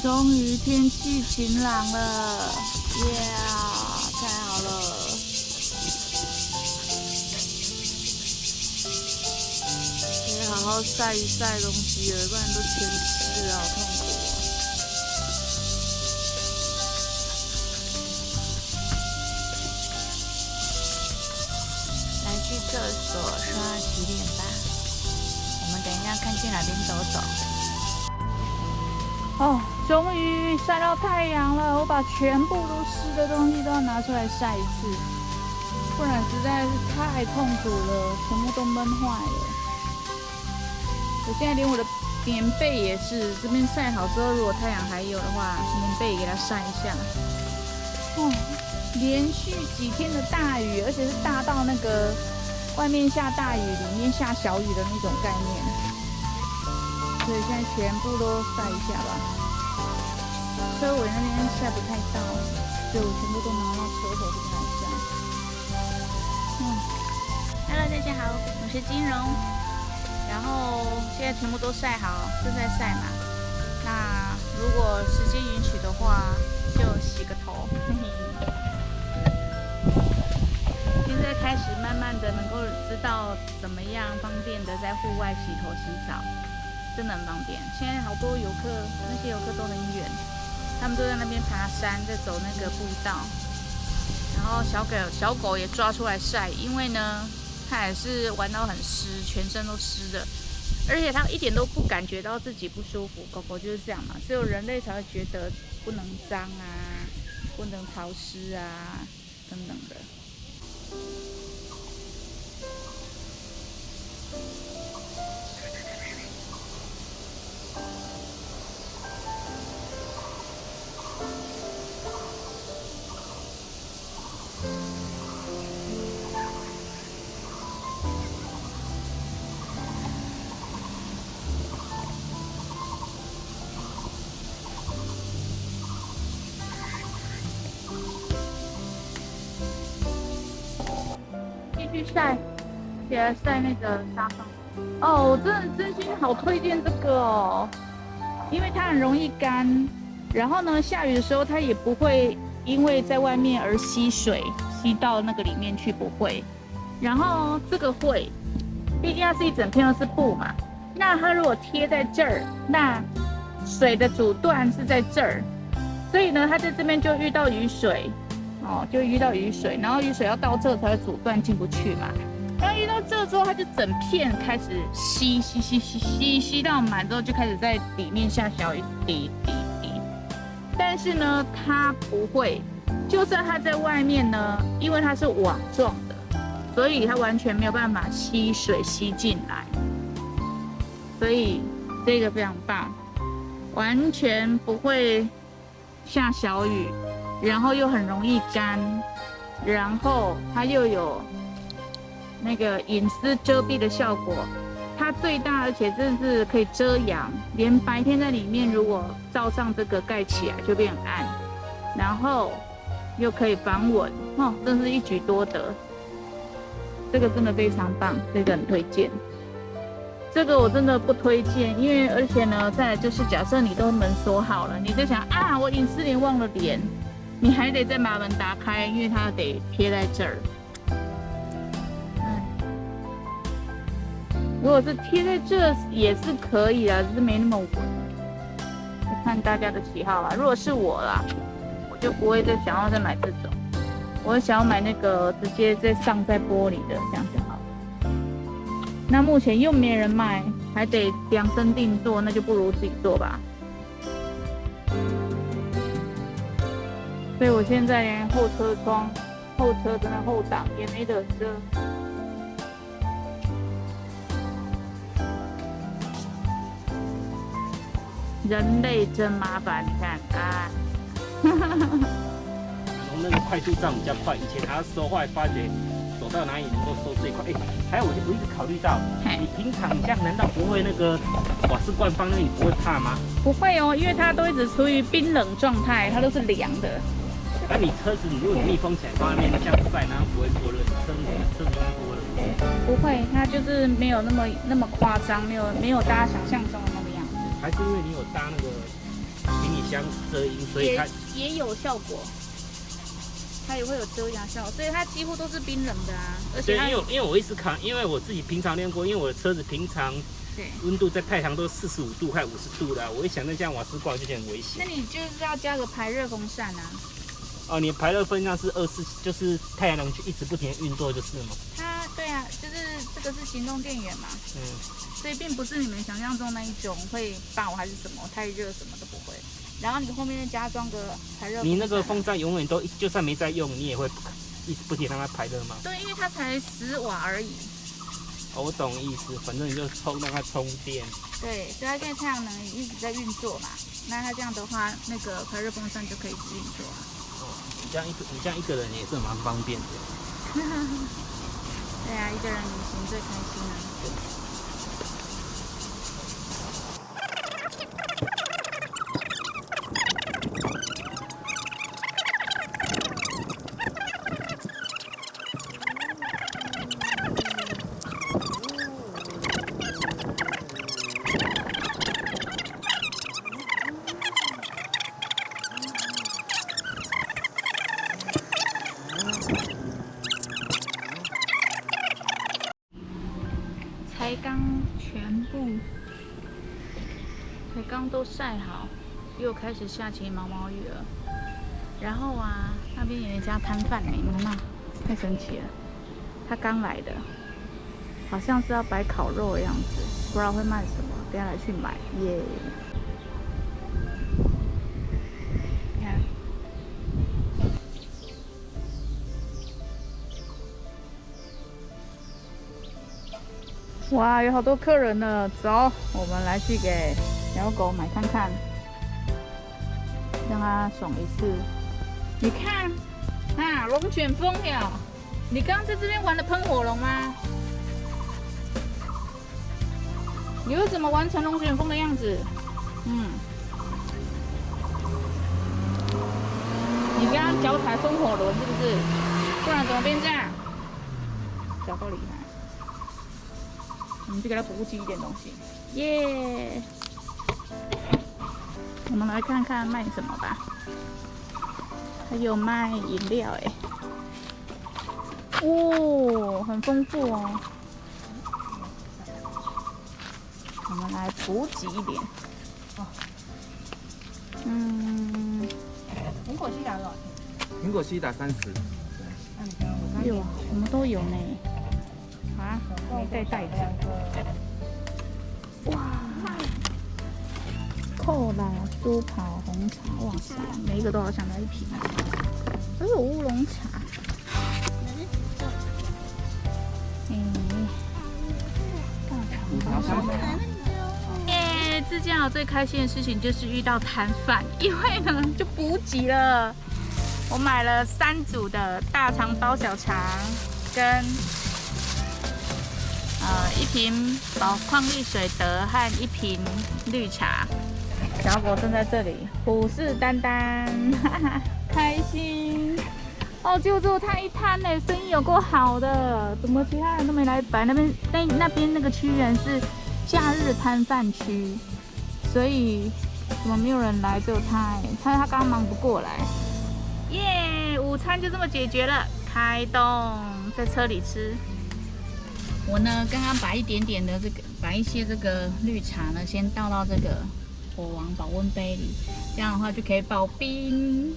终于天气晴朗了，太好了！可以好好晒一晒东西了，不然都全湿了，好痛苦哦。来去厕所刷洗脸吧，我们等一下看去哪边走走。哦，终于晒到太阳了！我把全部都湿的东西都要拿出来晒一次，不然实在是太痛苦了，全部都闷坏了。我现在连我的棉被也是，这边晒好之后，如果太阳还有的话，棉被也给它晒一下。哦，连续几天的大雨，而且是大到那个外面下大雨，里面下小雨的那种概念。所以现在全部都晒一下吧。车尾那边晒不太到，所以我全部都拿到车头这边来晒。Hello， 大家好，我是金荣。然后现在全部都晒好，正在晒嘛。那如果时间允许的话，就洗个头。现在开始慢慢的能够知道怎么样方便的在户外洗头洗澡。真的很方便。现在好多游客，那些游客都很远，他们都在那边爬山，在走那个步道。然后小狗也抓出来晒，因为呢，它也是玩到很湿，全身都湿的，而且它一点都不感觉到自己不舒服。狗狗就是这样嘛，只有人类才会觉得不能脏啊，不能潮湿啊，等等的。继续晒，起来晒那个沙发。哦，我真心好推荐这个哦，因为它很容易干，然后呢，下雨的时候它也不会因为在外面而吸水，吸到那个里面去，不会。然后这个会，毕竟它是一整片都是布嘛，那它如果贴在这儿，那水的阻断是在这儿，所以呢，它在这边就遇到雨水。哦，就遇到雨水，然后雨水要到这才会阻断进不去嘛。然后遇到这之后，它就整片开始吸到满之后，就开始在里面下小雨滴。但是呢，它不会，就算它在外面呢，因为它是网状的，所以它完全没有办法吸水吸进来。所以这个非常棒，完全不会下小雨。然后又很容易干，然后它又有那个隐私遮蔽的效果，它最大，而且真的是可以遮阳，连白天在里面如果罩上这个盖起来就变很暗，然后又可以防蚊，哦，真是一举多得。这个真的非常棒，这个很推荐。这个我真的不推荐，因为而且呢，再来就是假设你都门锁好了，你在想啊，我隐私帘忘了连。你还得再把门打开，因为它得贴在这儿。如果是贴在这也是可以啦，只是没那么稳。看大家的喜好啦。如果是我啦，我就不会再想要再买这种，我会想要买那个直接再上在玻璃的，这样就好了。那目前又没人卖，还得量身定做，那就不如自己做吧。所以我现在连后车窗、后车的那后挡也没得遮。人类真麻烦，你看啊。那个快速上比较快，以前还要收，后来发觉走到哪里能够收最快。还有我一直考虑到，你平常这样难道不会那个瓦斯罐放那里，你不会怕吗？不会哦，因为它都一直处于冰冷状态，它都是凉的。那你车子如果你密封起来放在那边这样晒，然后不会过热，车子会过热。不会，它就是没有那么夸张，没有大家想象中的那个样子。还是因为你有搭那个行李箱遮阴，所以它也有效果。它也会有遮阳效果，所以它几乎都是冰冷的啊。而且因为我一直看，因为我自己平常练过，因为我的车子平常温度在太阳都45度还50度的，我一想那这样瓦斯罐就觉得很危险。那你就是要加个排热风扇啊。哦，你的排热风扇是24，就是太阳能一直不停的运作就是吗？对啊，就是这个是行动电源嘛。所以并不是你们想象中那一种会爆还是什么太热什么都不会。然后你后面再加装个排热。你那个风扇永远都就算没在用，你也会一直不停让它排热吗？对，因为它才10瓦而已。哦，我懂意思，反正你就让它充电。对，所以它现在太阳能一直在运作嘛，那它这样的话，那个排热风扇就可以一直运作了。你这样一个人也是蛮方便的。对啊，一个人旅行最开心了。才刚都晒好，又开始下起毛毛雨了。然后啊，那边有一家摊贩你看吗？太神奇了！他刚来的，好像是要摆烤肉的样子，不知道会卖什么，等下来去买耶。看，哇，有好多客人呢，走，我们来去给小狗买看看，让它爽一次。你看，啊，龙卷风了！你刚刚在这边玩的喷火龙吗？你会怎么完成龙卷风的样子？你刚刚脚踩风火轮是不是？不然怎么变这样？小够厉害！我们就给它补给一点东西，耶！我们来看看卖什么吧。还有卖饮料哎，哦，很丰富哦。我们来补给一点。苹果西打多少钱？苹果西打30。有，什么都有呢。啊，没带袋子。哇！扣啦、猪跑、红茶，哇塞，每一个都好想来一瓶。还有乌龙茶。自驾游最开心的事情就是遇到摊贩，因为呢就补给了。我买了3组的大肠包小肠，跟1瓶矿力水得和1瓶绿茶。小狗正在这里虎视眈眈，哈哈，开心哦！就只有它一摊呢，生意有够好的，怎么其他人都没来摆？那边那个区域是假日摊贩区，所以怎么没有人来？只有他哎，他刚刚忙不过来。耶，午餐就这么解决了，开动，在车里吃。我呢，刚刚把一点点的把一些这个绿茶呢，先倒到这个火王保温杯里，这样的话就可以保冰。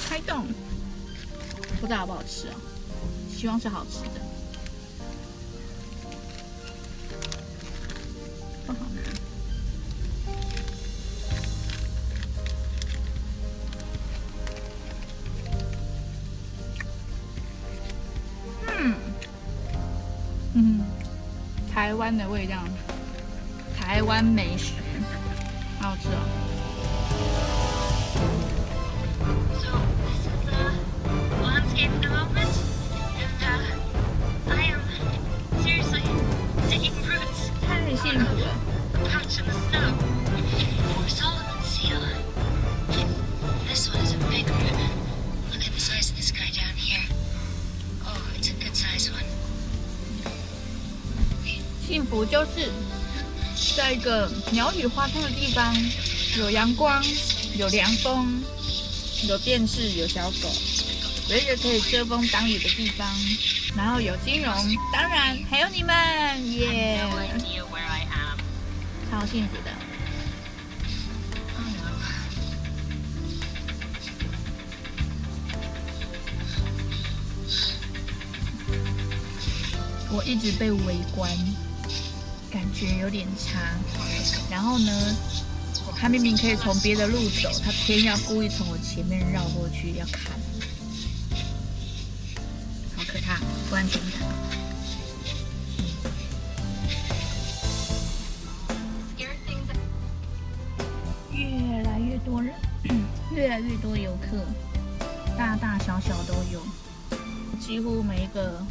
开动，不知道好不好吃哦。希望是好吃的。不好拿。台湾的味道，台湾美食，好好吃哦。So this is a landscape development, and I am seriously digging roots. 太幸福了。 A patch in the snow for Solomon seal. This one is a big root. Look at the size of this guy down here. Oh, it's a good size one. 幸福就是在一个鸟语花香的地方，有阳光，有凉风，有电视，有小狗，有一个可以遮风挡雨的地方，然后有金融，当然还有你们，耶、No idea where I am. 超幸福的。 Oh no. 我一直被围观，感觉有点差。然后呢，他明明可以从别的路走，他偏要故意从我前面绕过去要看，好可怕，不安全感。 Scare things. 越来越多人，越来越多游客，大大小小都有，几乎每一个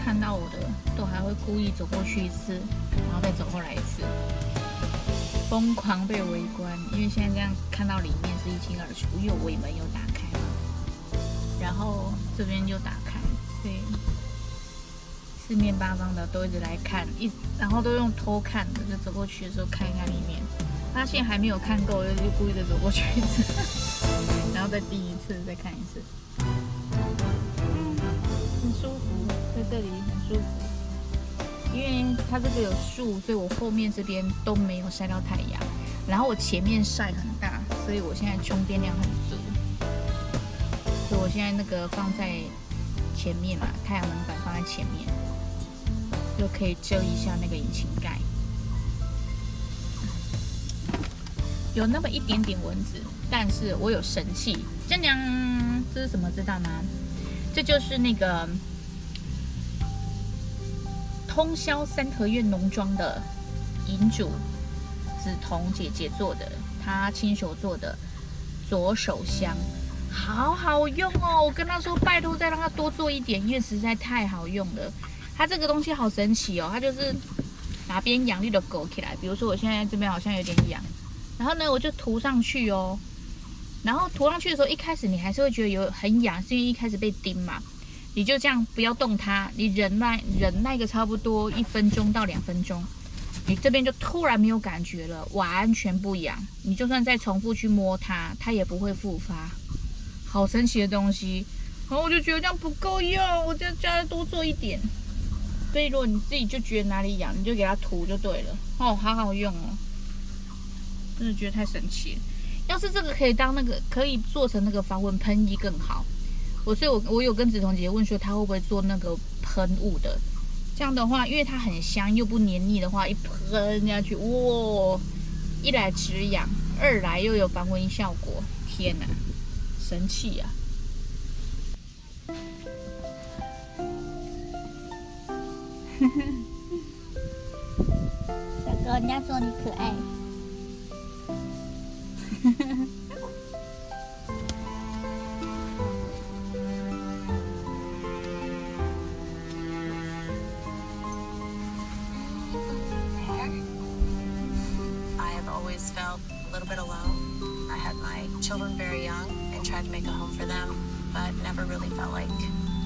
看到我的都还会故意走过去一次，然后再走过来一次，疯狂被围观。因为现在这样看到里面是一清二楚，因为我尾门有打开嘛，然后这边就打开，所以四面八方的都一直来看，然后都用偷看的，就走过去的时候看一看里面。 发现还没有看够，就故意的走过去一次，然后再第一次再看一次，很舒服，在这里很舒服。因为它这个有树，所以我后面这边都没有晒到太阳，然后我前面晒很大，所以我现在充电量很足，所以我现在那个放在前面嘛，太阳能板放在前面，就可以遮一下那个引擎盖。 有那么一点点蚊子，但是我有神器。这样，这是什么？知道吗？这就是那个通霄三合院农庄的银主梓潼姐姐做的，她亲手做的左手香，好好用哦！我跟她说，拜托再让她多做一点，因为实在太好用了。它这个东西好神奇哦，它就是哪边痒你就勾起来。比如说我现在这边好像有点痒。 然后呢，我就涂上去哦。然后涂上去的时候，一开始你还是会觉得有很痒，是因为一开始被叮嘛。你就这样不要动它，你忍耐个差不多1分钟到2分钟，你这边就突然没有感觉了，完全不痒。你就算再重复去摸它，它也不会复发。好神奇的东西。然后我就觉得这样不够用，我就叫它多做一点。所以如果你自己就觉得哪里痒，你就给它涂就对了。哦，好好用哦。 真的觉得太神奇了！要是这个可以当那个，可以做成那个防蚊喷衣更好。所以我有跟梓潼姐姐问说，她会不会做那个喷雾的？这样的话，因为它很香又不黏腻的话，一喷下去，哇！一来止痒，二来又有防蚊效果。天哪，神器啊！小哥，人家说你可爱。 I have always felt a little bit alone. I had my children very young and tried to make a home for them, but never really felt like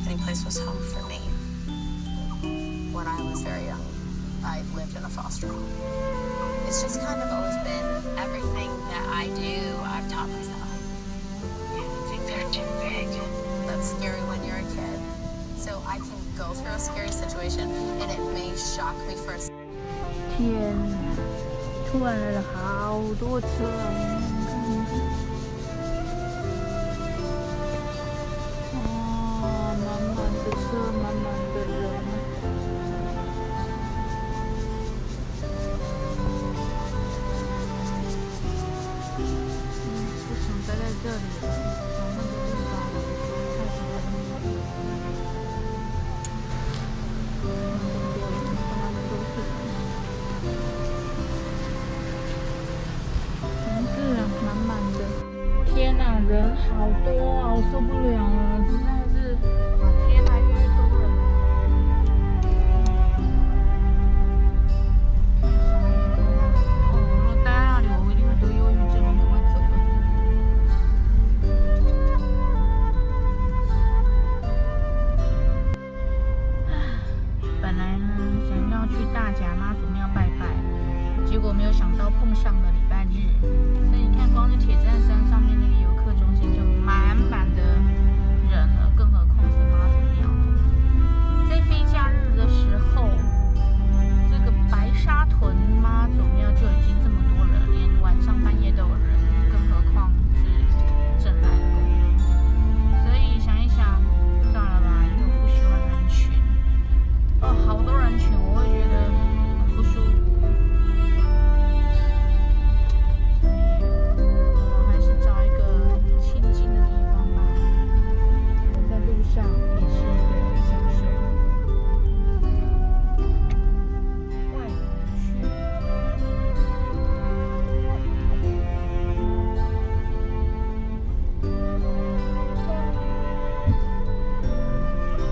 any place was home for me. When I was very young, I lived in a foster home. It's just kind of always been everything that I do, I've taught myself. You think they're too big. That's scary when you're a kid. So I can go through a scary situation and it may shock me for a second. 天哪！突然来了好多车啊！哦，满满的车，满受不了了，实在是越来越多人。如果待在那里，我一定会得忧郁症，我赶快走了。本来呢，想要去大甲妈祖庙拜拜，结果没有想到碰上了礼拜日，所以你看，光是铁站山上面那个游客中心就满满的人了，更何况是妈祖庙。在非假日的时候，这个白沙屯妈祖庙就已经这么多人，连晚上半夜都有人，更何况是正来的公园。所以想一想，算了吧，因为我不喜欢人群。哦，好多人群，我会觉得很不舒服。所以，我还是找一个清静的地方吧。我在路上也是一个享受。外区。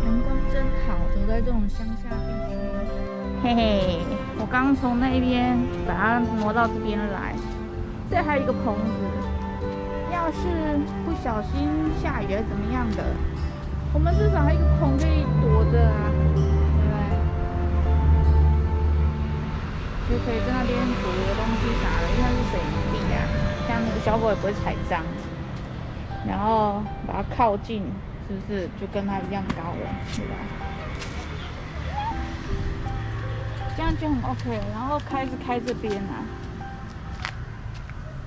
阳光真好，走在这种乡下地区。嘿嘿，我刚从那边把它挪到这边来。这还有一个棚子，要是不小心下雨还是怎么样的，我们至少还有一个棚可以躲着啊，对不对？就可以在那边煮个东西啥的，因为它是水泥地啊，这样那个小狗也不会踩脏。然后把它靠近，是不是就跟它一样高了，对吧？这样就很 OK 了。然后开这边啊，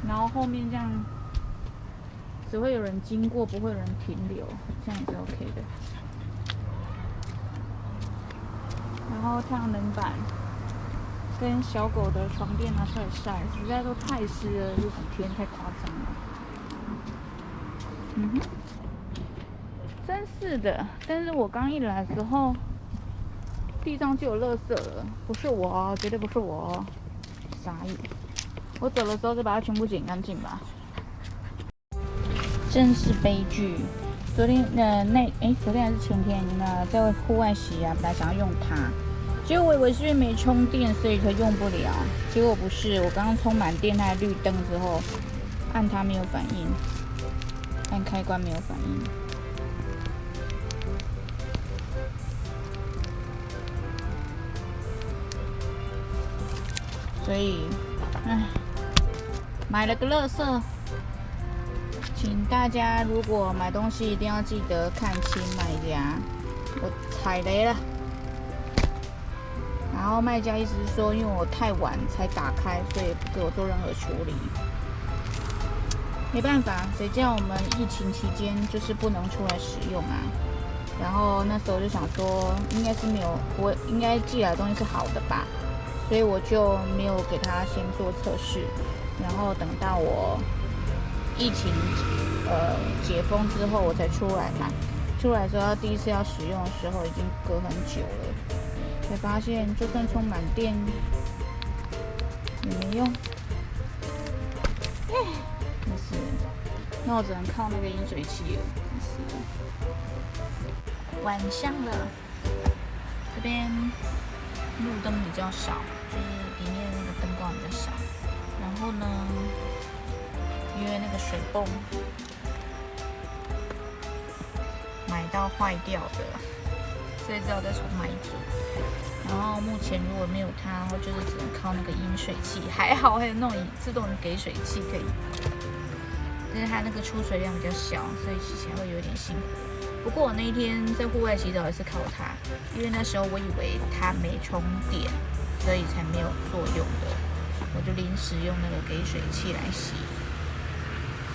然后后面这样只会有人经过，不会有人停留，这样也是 OK 的。然后太阳能板跟小狗的床垫拿出来晒，实在都太湿了，这几天太夸张了。嗯哼，真是的。但是我刚一来的时候，地上就有垃圾了，不是我哦，绝对不是我哦，傻眼。我走的时候就把它全部捡干净吧。真是悲剧。昨天昨天还是前天呢，在户外洗啊，本来想要用它，结果我以为是因为没充电，所以才用不了。结果不是，我刚刚充满电，它绿灯之后，按它没有反应，按开关没有反应。所以，买了个垃圾。请大家如果买东西一定要记得看清卖家。我踩雷了，然后卖家意思是说，因为我太晚才打开，所以不给我做任何处理。没办法，谁叫我们疫情期间就是不能出来使用啊？然后那时候就想说，应该是没有，我应该寄来的东西是好的吧，所以我就没有给他先做测试，然后等到我疫情解封之后，我才出来买。出来之后，第一次要使用的时候，已经隔很久了，才发现就算充满电也没用。真是，那我只能靠那个饮水器了。真是，晚上了，这边路灯比较少，就是里面那个灯光比较少。然后呢，因为那个水泵买到坏掉的，所以只好再重买一组。然后目前如果没有它，我就是只能靠那个饮水器。还好还有那种自动给水器可以，但是它那个出水量比较小，所以洗起来会有点辛苦。不过我那一天在户外洗澡也是靠它，因为那时候我以为它没充电，所以才没有作用的。我就临时用那个给水器来洗，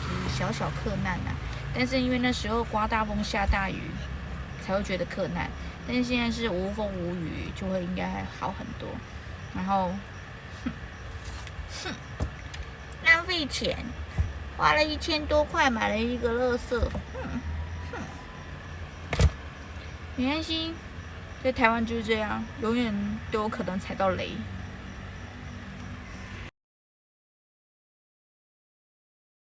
就是小小克难啊。但是因为那时候刮大风下大雨，才会觉得克难。但是现在是无风无雨，就会应该好很多。然后，浪费钱，花了1000多块买了一个垃圾，没关系，在台湾就是这样，永远都有可能踩到雷。